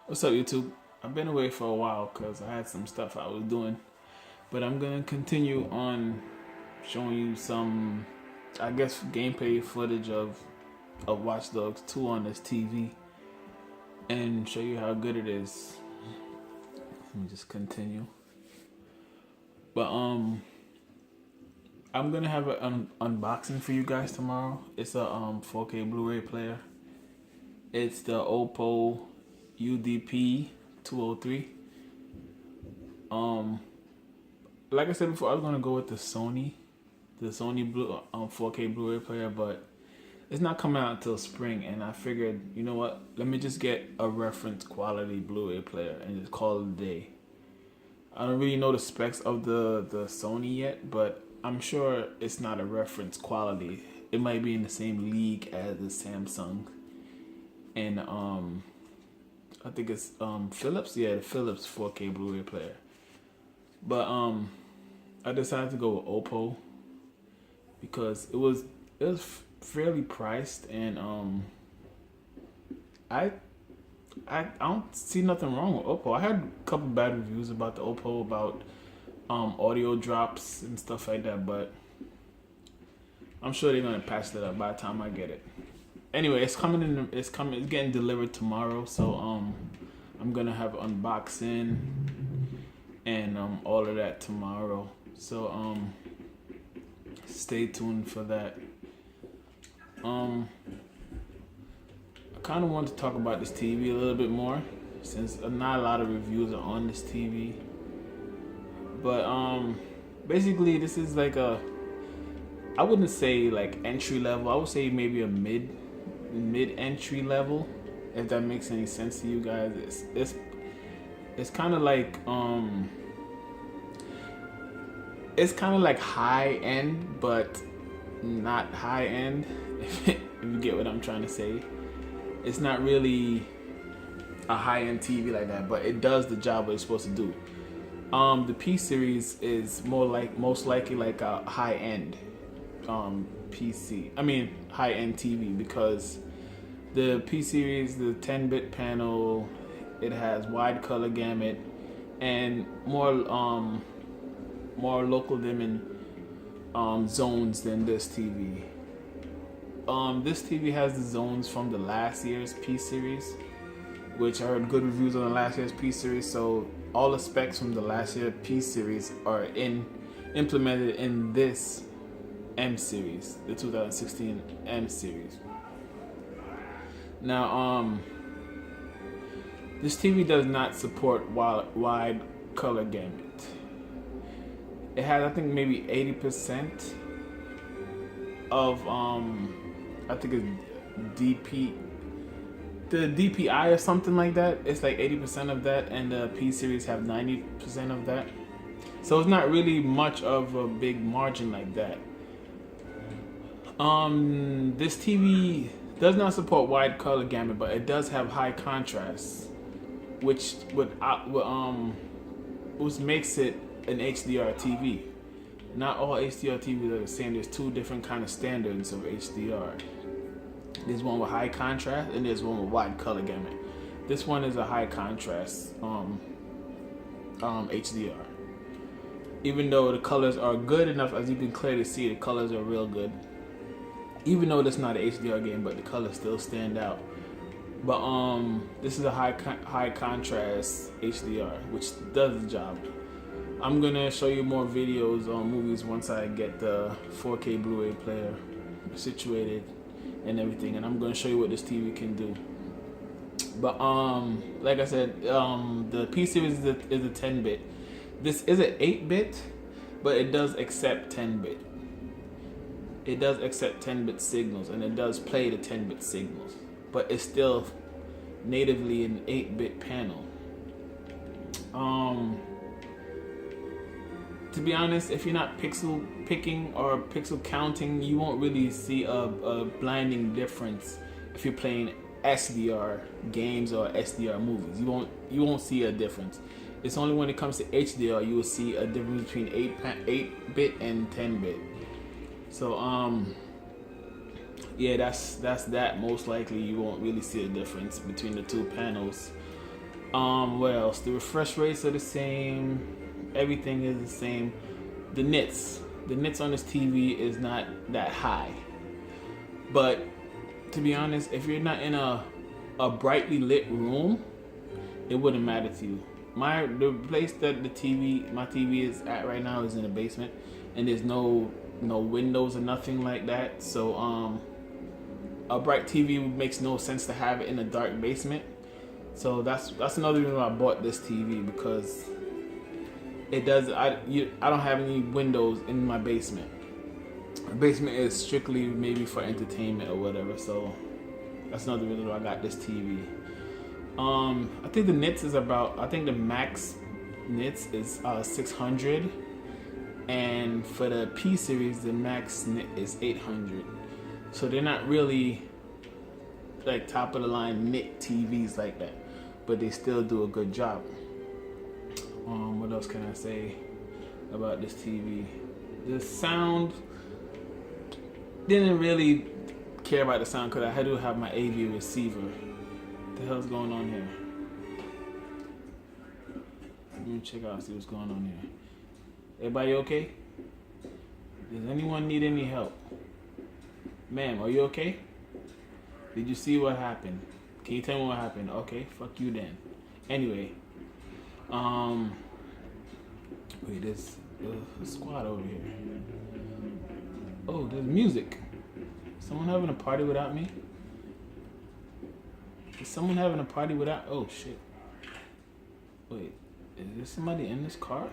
What's up, YouTube? I've been away for a while because I had some stuff I was doing, but I'm gonna continue on showing you some, I guess, gameplay footage of Watch Dogs 2 on this TV and show you how good it is. Let me just continue. But I'm gonna have an unboxing for you guys tomorrow. It's a 4K Blu-ray player. It's the Oppo udp-203. Like I said before, I was gonna go with the Sony Blue 4K Blu-ray player, but it's not coming out until spring, and I figured, you know what? Let me just get a reference quality Blu-ray player and just call it a day. I don't really know the specs of the Sony yet, but I'm sure it's not a reference quality. It might be in the same league as the Samsung and I think it's Philips. Yeah, the Philips 4K Blu-ray player. But I decided to go with Oppo because it was fairly priced, and I don't see nothing wrong with Oppo. I had a couple bad reviews about the Oppo, about audio drops and stuff like that, but I'm sure they're gonna patch that up by the time I get it. Anyway, it's coming in. It's getting delivered tomorrow, so I'm gonna have unboxing and all of that tomorrow. So stay tuned for that. I kind of want to talk about this TV a little bit more, since not a lot of reviews are on this TV. But basically, this is like I wouldn't say like entry level. I would say maybe a mid entry level, if that makes any sense to you guys. It's kind of like it's kind of like high end, but not high end. If you get what I'm trying to say, it's not really a high end TV like that, but it does the job what it's supposed to do. The P series is most likely like a high end PC. I mean high end TV, because the P series, the 10-bit panel, it has wide color gamut and more local dimming zones than this TV. This TV has the zones from the last year's P series, which I heard good reviews on the last year's P series. So all the specs from the last year P series are implemented in this M series, the 2016 M series. Now, this TV does not support wide color gamut. It has, I think, maybe 80% of I think it's the DPI or something like that. It's like 80% of that, and the P series have 90% of that. So it's not really much of a big margin like that. This TV does not support wide color gamut, but it does have high contrast, which makes it an HDR TV. Not all HDR TVs are the same. There's two different kind of standards of HDR. There's one with high contrast and there's one with wide color gamut. This one is a high contrast HDR. Even though the colors are good enough, as you can clearly see, the colors are real good. Even though it's not an HDR game, but the colors still stand out. But this is a high contrast HDR, which does the job. I'm gonna show you more videos on movies once I get the 4K Blu-ray player situated and everything, and I'm gonna show you what this TV can do. But like I said, the P series is a 10-bit. This is an 8-bit, but it does accept 10-bit. It does accept 10-bit signals, and it does play the 10-bit signals, but it's still natively an 8-bit panel. To be honest, if you're not pixel picking or pixel counting, you won't really see a blinding difference if you're playing SDR games or SDR movies. You won't see a difference. It's only when it comes to HDR you will see a difference between 8-bit and 10-bit. So yeah, that's that. Most likely you won't really see a difference between the two panels. What else? The refresh rates are the same. Everything is the same. The nits on this TV is not that high. But to be honest, if you're not in a brightly lit room, it wouldn't matter to you. The place that my TV is at right now is in the basement, and there's no windows or nothing like that. So a bright TV makes no sense to have it in a dark basement. So that's another reason why I bought this TV, because it does. I don't have any windows in my basement. The basement is strictly maybe for entertainment or whatever. So that's another reason why I got this TV. I think the nits is about. I think the max nits is 600, and for the P series, the max nit is 800. So they're not really like top of the line nit TVs like that, but they still do a good job. What else can I say about this TV? The sound, didn't really care about the sound because I do have my AV receiver. What the hell's going on here? Let me check out, see what's going on here. Everybody okay? Does anyone need any help? Ma'am, are you okay? Did you see what happened? Can you tell me what happened? Okay, fuck you then. Anyway, wait, there's a squad over here. Oh, there's music. Someone having a party without me? Is someone having a party without? Oh shit. Wait, is there somebody in this car?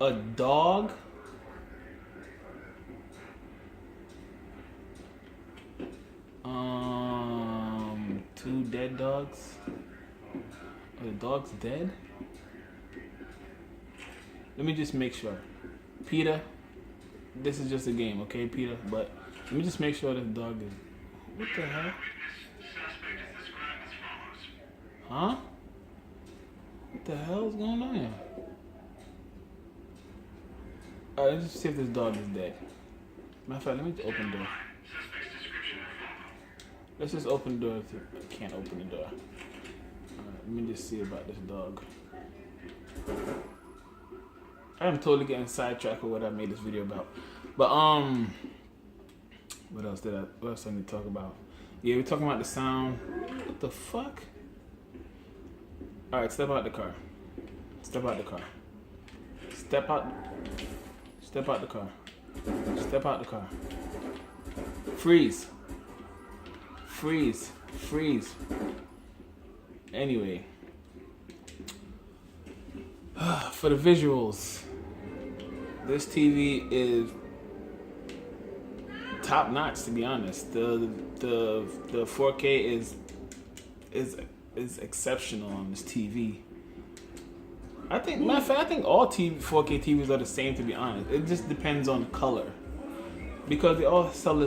A dog? Two dead dogs. Are the dogs dead? Let me just make sure. Peter, this is just a game, okay, Peter? But let me just make sure this dog is. What the hell? Huh? What the hell is going on here? Alright, let's just see if this dog is dead. Matter of fact, let me just open the door. Let's just open the door. I can't open the door. Alright, let me just see about this dog. I'm totally getting sidetracked with what I made this video about. But what else I need to talk about? Yeah, we're talking about the sound. What the fuck? Alright, step out the car. Step out the car. Step out the car. Step out the car. Freeze. Freeze. Freeze. Anyway. For the visuals, this TV is top notch, to be honest. The 4K is exceptional on this TV. I think, matter of fact, I think all 4K TVs are the same, to be honest. It just depends on the color, because they all send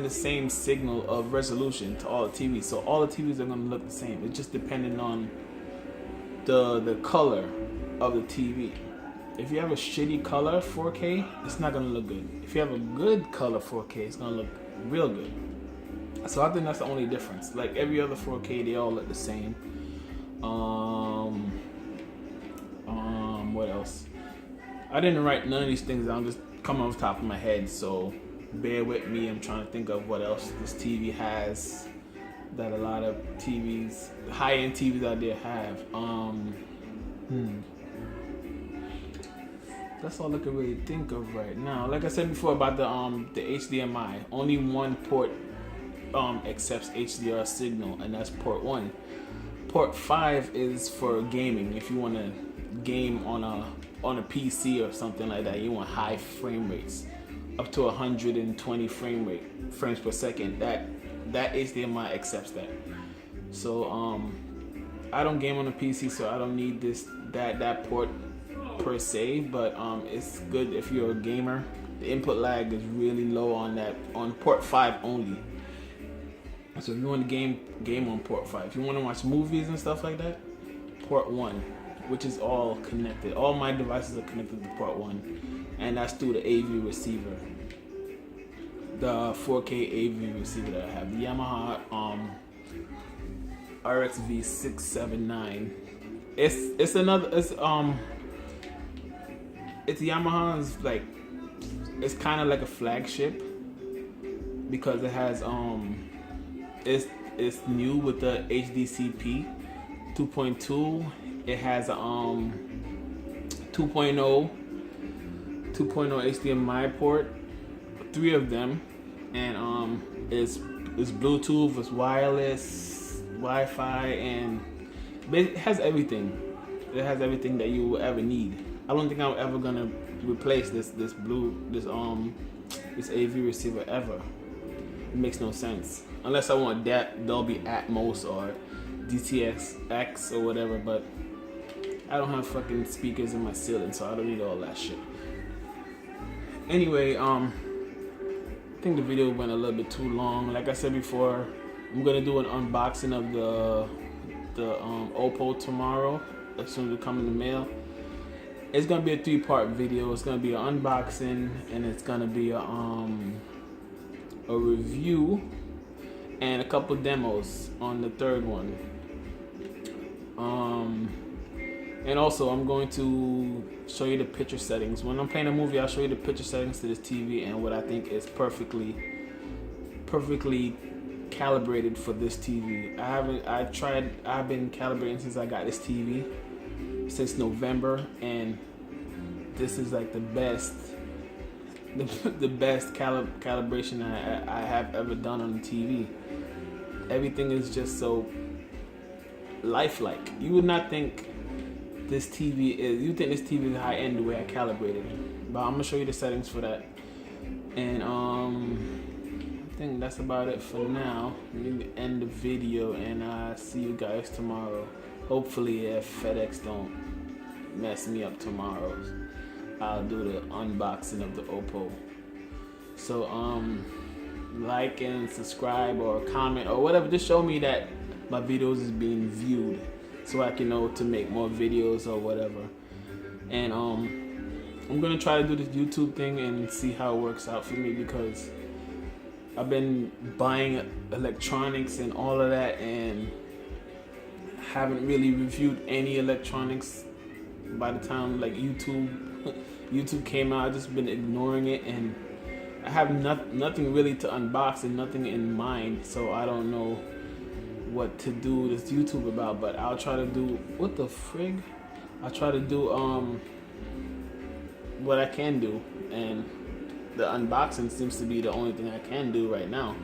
the same signal of resolution to all the TVs. So all the TVs are gonna look the same. It's just depending on the color of the TV. If you have a shitty color 4K, it's not gonna look good. If you have a good color 4K, it's gonna look real good. So I think that's the only difference. Like every other 4K, they all look the same. What else? I didn't write none of these things down. I'm just coming off the top of my head, so bear with me. I'm trying to think of what else this TV has that a lot of TVs, high-end TVs out there have. That's all I can really think of right now. Like I said before about the HDMI, only one port accepts HDR signal, and that's port 1. Port 5 is for gaming. If you want to game on a PC or something like that, you want high frame rates, up to 120 frames per second. That HDMI accepts that. So I don't game on a PC, so I don't need that port per se, but it's good if you're a gamer. The input lag is really low on port 5 only. So if you want to game on port 5, if you want to watch movies and stuff like that, port 1, which is all connected. All my devices are connected to port 1, and that's through the AV receiver, the 4K AV receiver that I have, the Yamaha RXV 679. It's Yamaha's, like, it's kind of like a flagship because it has it's new with the HDCP 2.2. It has a 2.0 HDMI port, 3 of them, and it's Bluetooth, it's wireless, Wi-Fi, and it has everything. It has everything that you will ever need. I don't think I'm ever gonna replace this AV receiver ever. It makes no sense unless I want Dolby Atmos or DTS:X or whatever. But I don't have fucking speakers in my ceiling, so I don't need all that shit. Anyway, I think the video went a little bit too long. Like I said before, I'm gonna do an unboxing of the Oppo tomorrow as soon as it comes in the mail. It's gonna be a 3-part video. It's gonna be an unboxing, and it's gonna be a review and a couple demos on the third one. And also I'm going to show you the picture settings. When I'm playing a movie, I'll show you the picture settings to this TV and what I think is perfectly calibrated for this TV. I've been calibrating since I got this TV, since November, and this is like the best calibration I have ever done on the TV. Everything is just so lifelike. You would not think this TV is, you think this TV is high end the way I calibrated it. But I'm gonna show you the settings for that. And I think that's about it for now. I'm gonna end the video, and I'll see you guys tomorrow. Hopefully, if FedEx don't mess me up tomorrow, I'll do the unboxing of the Oppo. So like and subscribe or comment or whatever. Just show me that my videos is being viewed, so I can know to make more videos or whatever. And I'm gonna try to do this YouTube thing and see how it works out for me, because I've been buying electronics and all of that, and haven't really reviewed any electronics. By the time like YouTube came out, I've just been ignoring it, and I have nothing really to unbox and nothing in mind, so I don't know what to do this YouTube about. But I'll try to do, what the frig? I'll try to do what I can do, and the unboxing seems to be the only thing I can do right now.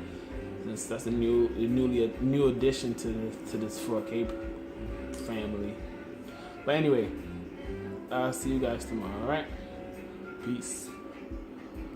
That's a new addition to this 4K family. But anyway, I'll see you guys tomorrow. All right, peace.